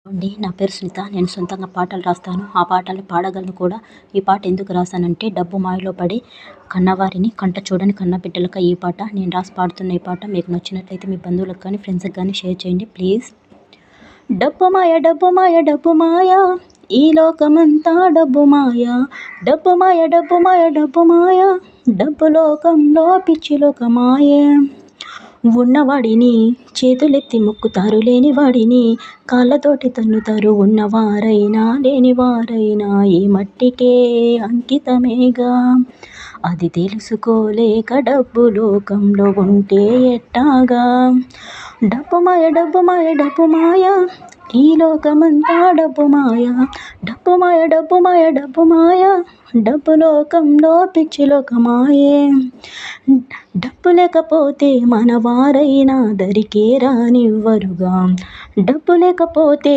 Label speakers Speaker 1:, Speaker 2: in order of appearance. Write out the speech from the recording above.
Speaker 1: అండి, నా పేరు సునీత. నేను సొంతంగా పాటలు రాస్తాను. ఆ పాటలు పాడగలను కూడా. ఈ పాట ఎందుకు రాశానంటే, డబ్బు మాయలో పడి కన్నవారిని కంట చూడని కన్నబిడ్డలక ఈ పాట. నేను రాసి పాడుతున్న ఈ పాట మీకు నచ్చినట్లయితే మీ బంధువులకు కానీ ఫ్రెండ్స్కి కానీ షేర్ చేయండి ప్లీజ్. డబ్బు మాయ డబ్బు మాయ డబ్బు మాయ, ఈ లోకమంతా డబ్బు మాయ. డబ్బు మాయ డబ్బు మాయ డబ్బు మాయ, డబ్బు లోకంలో పిచ్చి లోకమాయే. ఉన్నవాడిని చేతులెత్తి మొక్కుతారు, లేనివాడిని కాళ్ళతోటి తన్నుతారు. ఉన్నవారైనా లేనివారైనా ఈ మట్టికే అంకితమేగా. అది తెలుసుకోలేక డబ్బు లోకంలో ఉంటే ఎట్టాగా. డబ్బు మాయ డబ్బు మాయ డబ్బు మాయ, ఈ లోకమంతా డబ్బు మాయ. డబ్బు మాయ డబ్బు మాయ డబ్బు మాయ, డబ్బు లోకంలో పిచ్చి లోకమాయే. డబ్బు లేకపోతే మనవారైనా దరికే రానివ్వరుగా. డబ్బు లేకపోతే